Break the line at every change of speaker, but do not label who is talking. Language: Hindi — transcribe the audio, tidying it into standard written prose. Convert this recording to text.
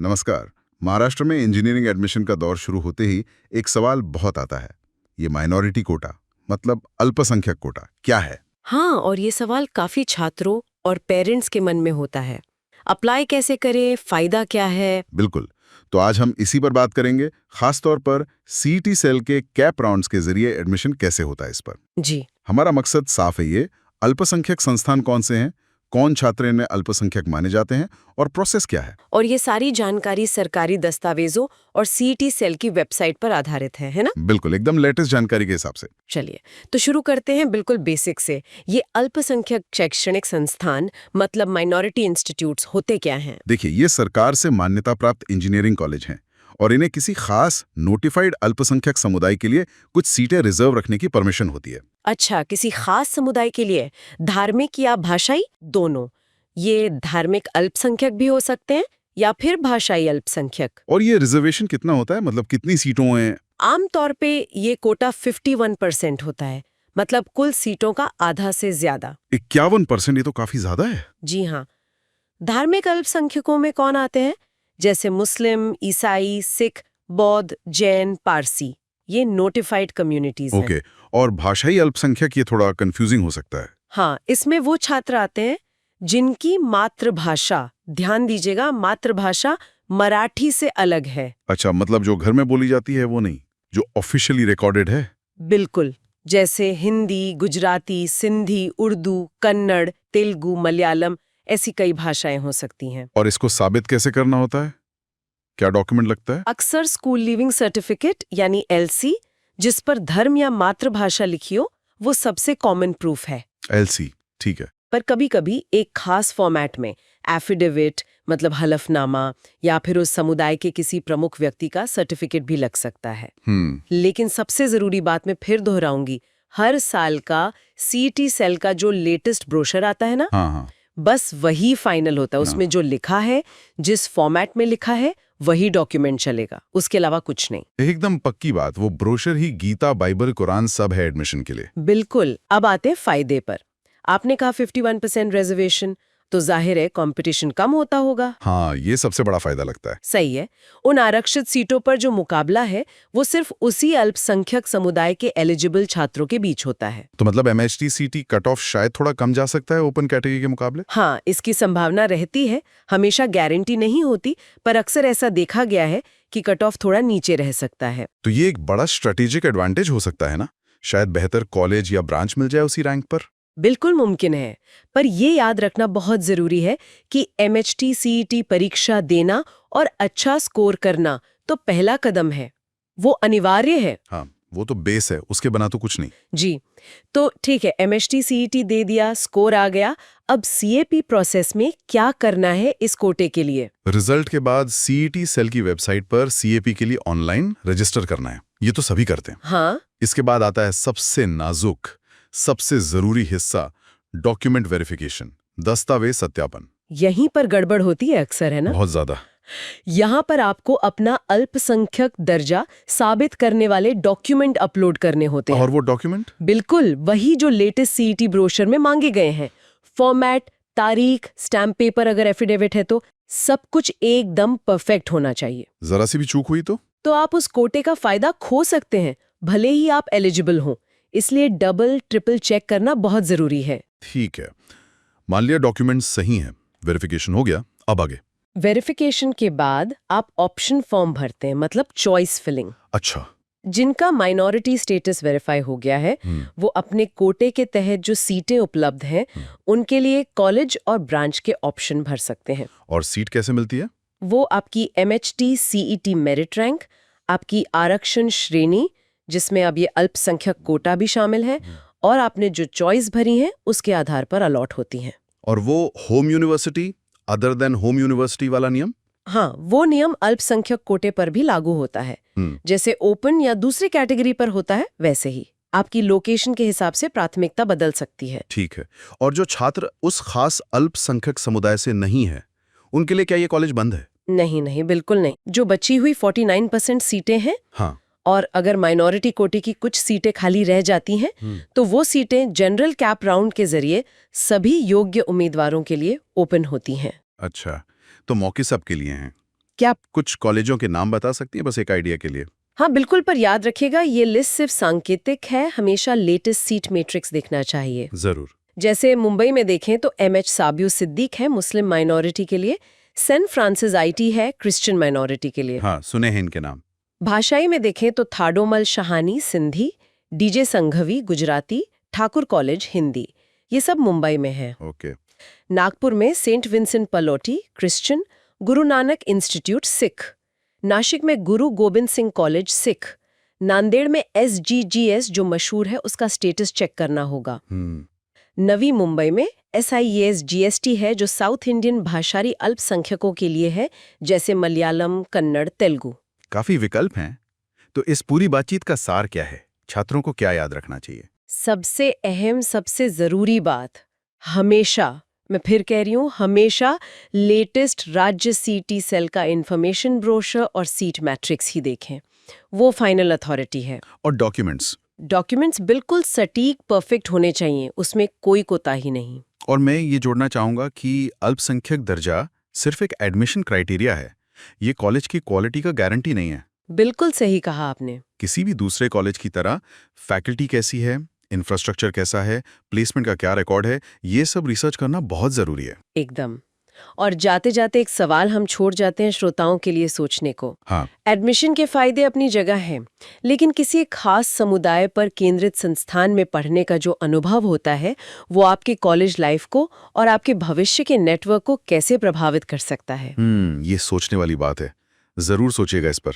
नमस्कार। महाराष्ट्र में इंजीनियरिंग एडमिशन का दौर शुरू होते ही एक सवाल बहुत आता है। ये माइनॉरिटी कोटा मतलब अल्पसंख्यक कोटा क्या है?
हाँ, और ये सवाल काफी छात्रों और पेरेंट्स के मन में होता है। अप्लाई कैसे करें, फायदा क्या है?
बिल्कुल। तो आज हम इसी पर बात करेंगे, खास तौर पर सीईटी सेल के कैप राउंड्स के जरिए एडमिशन कैसे होता है इस पर।
जी,
हमारा मकसद साफ है, ये अल्पसंख्यक संस्थान कौन से हैं, कौन छात्र इनमें अल्पसंख्यक माने जाते हैं और प्रोसेस क्या है।
और ये सारी जानकारी सरकारी दस्तावेजों और सीईटी सेल की वेबसाइट पर आधारित है ना?
बिल्कुल, एकदम लेटेस्ट जानकारी के हिसाब से।
चलिए, तो शुरू करते हैं बिल्कुल बेसिक से। ये अल्पसंख्यक शैक्षणिक संस्थान मतलब माइनॉरिटी इंस्टीट्यूट्स होते क्या हैं?
देखिए, ये सरकार से मान्यता प्राप्त इंजीनियरिंग कॉलेज हैं और इन्हें किसी खास नोटिफाइड अल्पसंख्यक समुदाय के लिए कुछ सीटें रिजर्व रखने की परमिशन होती है।
अच्छा, किसी खास समुदाय के लिए? धार्मिक या भाषाई? दोनों? ये धार्मिक अल्पसंख्यक भी हो सकते हैं या फिर भाषाई अल्पसंख्यक?
और ये रिजर्वेशन कितना होता है, मतलब कितनी सीटों हैं?
आमतौर पे ये कोटा 51% होता है, मतलब कुल सीटों का आधा से ज्यादा।
51%? ये तो काफी ज्यादा है।
जी हाँ। धार्मिक अल्पसंख्यकों में कौन आते हैं? जैसे मुस्लिम, ईसाई, सिख, बौद्ध, जैन, पारसी। ये नोटिफाइड कम्युनिटीज हैं।
ओके। और भाषाई अल्पसंख्यक, ये थोड़ा कंफ्यूजिंग हो सकता है।
हाँ, इसमें वो छात्र आते हैं जिनकी मातृभाषा, ध्यान दीजिएगा, मातृभाषा मराठी से अलग है।
अच्छा, मतलब जो घर में बोली जाती है वो नहीं, जो ऑफिशियली रिकॉर्डेड है।
बिल्कुल, जैसे हिंदी, गुजराती, सिंधी, उर्दू, कन्नड़, तेलुगु, मलयालम, ऐसी कई भाषाएं हो सकती हैं।
और इसको साबित कैसे करना होता है? क्या डॉक्यूमेंट लगता है?
अक्सर स्कूल लिविंग सर्टिफिकेट यानी एलसी, जिस पर धर्म या मातृभाषा लिखी हो, वो सबसे कॉमन प्रूफ है।
एलसी, ठीक है।
पर कभी-कभी एक खास फॉर्मेट में एफिडेविट मतलब हलफनामा या फिर उस समुदाय के किसी प्रमुख व्यक्ति का सर्टिफिकेट भी लग सकता है। लेकिन सबसे जरूरी बात मैं फिर दोहराऊंगी, हर साल का सीईटी सेल का जो लेटेस्ट ब्रोशर आता है ना,
हाँ हाँ।
बस वही फाइनल होता है। उसमें जो लिखा है, जिस फॉर्मेट में लिखा है, वही डॉक्यूमेंट चलेगा, उसके अलावा कुछ नहीं।
एकदम पक्की बात, वो ब्रोशर ही गीता, बाइबल, कुरान सब है एडमिशन के लिए।
बिल्कुल। अब आते हैं फायदे पर। आपने कहा 51% रिजर्वेशन, तो जाहिर है कंपटीशन कम होता होगा।
हाँ, ये सबसे बड़ा फायदा लगता है।
सही है। उन आरक्षित सीटों पर जो मुकाबला है, वो सिर्फ उसी अल्पसंख्यक समुदाय के एलिजिबल छात्रों के बीच होता है।
तो मतलब एमएचटी सीटी कट ऑफ शायद थोड़ा कम जा सकता है ओपन कैटेगरी के मुकाबले।
हाँ, इसकी संभावना रहती है, हमेशा गारंटी नहीं होती, पर अक्सर ऐसा देखा गया है कि कट ऑफ थोड़ा नीचे रह सकता है।
तो ये एक बड़ा स्ट्रेटेजिक एडवांटेज हो सकता है ना, शायद बेहतर कॉलेज या ब्रांच मिल जाए उसी रैंक पर।
बिल्कुल मुमकिन है, पर ये याद रखना बहुत जरूरी है कि एमएचटी सीईटी परीक्षा देना और अच्छा स्कोर करना तो पहला कदम है, वो अनिवार्य है।
हाँ, वो तो बेस है, उसके बना तो कुछ नहीं।
जी, तो ठीक है, एमएचटी सीईटी दे दिया, स्कोर आ गया, अब सीएपी प्रोसेस में क्या करना है इस कोटे के लिए?
रिजल्ट के बाद सीईटी सेल की वेबसाइट पर सीएपी के लिए ऑनलाइन रजिस्टर करना है। ये तो सभी करते हैं।
हाँ,
इसके बाद आता है सबसे नाजुक, सबसे जरूरी हिस्सा, डॉक्यूमेंट वेरिफिकेशन, दस्तावेज सत्यापन।
यहीं पर गड़बड़ होती है अक्सर, है ना?
बहुत ज्यादा।
यहाँ पर आपको अपना अल्पसंख्यक दर्जा साबित करने वाले डॉक्यूमेंट अपलोड करने होते हैं।
और वो डॉक्यूमेंट?
बिल्कुल वही जो लेटेस्ट सीईटी ब्रोशर में मांगे गए हैं। फॉर्मेट, तारीख, स्टैम्प पेपर, अगर एफिडेविट है तो सब कुछ एकदम परफेक्ट होना चाहिए।
जरा सी भी चूक हुई तो
आप उस कोटे का फायदा खो सकते हैं, भले ही आप एलिजिबल हों। इसलिए डबल ट्रिपल चेक करना बहुत जरूरी है।
ठीक है, मान लिया डॉक्यूमेंट सही हैं, वेरिफिकेशन हो गया, अब आगे?
वेरिफिकेशन के बाद आप ऑप्शन फॉर्म भरते हैं, मतलब चॉइस फिलिंग।
अच्छा।
जिनका माइनॉरिटी स्टेटस वेरीफाई हो गया है, वो अपने कोटे के तहत जो सीटें उपलब्ध हैं, उनके लिए कॉलेज और ब्रांच के ऑप्शन भर सकते हैं।
और सीट कैसे मिलती है?
वो आपकी एमएचटी सीईटी मेरिट रैंक, आपकी आरक्षण श्रेणी जिसमें अब ये अल्पसंख्यक कोटा भी शामिल है, और आपने जो चॉइस भरी है उसके आधार पर अलॉट होती हैं।
और वो home university other than home university वाला नियम?
हाँ, वो नियम अल्पसंख्यक कोटे पर भी लागू होता है। जैसे ओपन या दूसरी कैटेगरी पर होता है, वैसे ही आपकी लोकेशन के हिसाब से प्राथमिकता बदल सकती है।
ठीक है। और जो छात्र उस खास अल्पसंख्यक समुदाय से नहीं है, उनके लिए क्या ये कॉलेज बंद है?
नहीं नहीं, बिल्कुल नहीं। जो बची हुई 49% सीटें हैं,
हाँ,
और अगर माइनॉरिटी कोटे की कुछ सीटें खाली रह जाती हैं, तो वो सीटें जनरल कैप राउंड के जरिए सभी योग्य उम्मीदवारों के लिए ओपन होती हैं।
अच्छा, तो मौके सबके लिए हैं।
क्या
कुछ कॉलेजों के नाम बता सकती हैं बस एक आइडिया के लिए?
हाँ बिल्कुल, पर याद रखिएगा ये लिस्ट सिर्फ सांकेतिक है, हमेशा लेटेस्ट सीट मैट्रिक्स देखना चाहिए।
जरूर।
जैसे मुंबई में देखें तो MH साबियो सिद्दीक है मुस्लिम माइनॉरिटी के लिए, सेंट फ्रांसिस IT है क्रिश्चियन माइनॉरिटी के लिए।
हाँ, सुने हैं इनके नाम।
भाषाई में देखें तो थाडोमल शहानी सिंधी, DJ संघवी गुजराती, ठाकुर कॉलेज हिंदी, ये सब मुंबई में है।
ओके।
नागपुर में Saint Vincent पलोटी Christian, Guru Nanak institute Sikh, Nashik में गुरु गोबिंद सिंह कॉलेज सिख, नांदेड़ में SGGS जो मशहूर है उसका स्टेटस चेक करना होगा। नवी मुंबई में SIES GST है जो साउथ इंडियन भाषाई अल्पसंख्यकों के लिए है, जैसे मलयालम, कन्नड़, तेलुगु।
काफी विकल्प हैं। तो इस पूरी बातचीत का सार क्या है? छात्रों को क्या याद रखना चाहिए?
सबसे अहम, सबसे जरूरी बात, हमेशा, मैं फिर कह रही हूँ, हमेशा लेटेस्ट राज्य CT सेल का इंफॉर्मेशन ब्रोशर और सीट मैट्रिक्स ही देखें, वो फाइनल अथॉरिटी है।
और डॉक्यूमेंट्स
बिल्कुल सटीक, परफेक्ट होने चाहिए, उसमें कोई कोताही नहीं।
और मैं ये जोड़ना चाहूंगा कि अल्पसंख्यक दर्जा सिर्फ एक एडमिशन क्राइटेरिया है, ये कॉलेज की क्वालिटी का गारंटी नहीं है।
बिल्कुल सही कहा आपने।
किसी भी दूसरे कॉलेज की तरह फैकल्टी कैसी है, इंफ्रास्ट्रक्चर कैसा है, प्लेसमेंट का क्या रिकॉर्ड है, ये सब रिसर्च करना बहुत जरूरी है।
एकदम। और जाते जाते एक सवाल हम छोड़ जाते हैं श्रोताओं के लिए सोचने को।
हाँ।
एडमिशन के फायदे अपनी जगह हैं, लेकिन किसी एक खास समुदाय पर केंद्रित संस्थान में पढ़ने का जो अनुभव होता है वो आपके कॉलेज लाइफ को और आपके भविष्य के नेटवर्क को कैसे प्रभावित कर सकता है।
ये सोचने वाली बात है, जरूर सोचिएगा इस पर।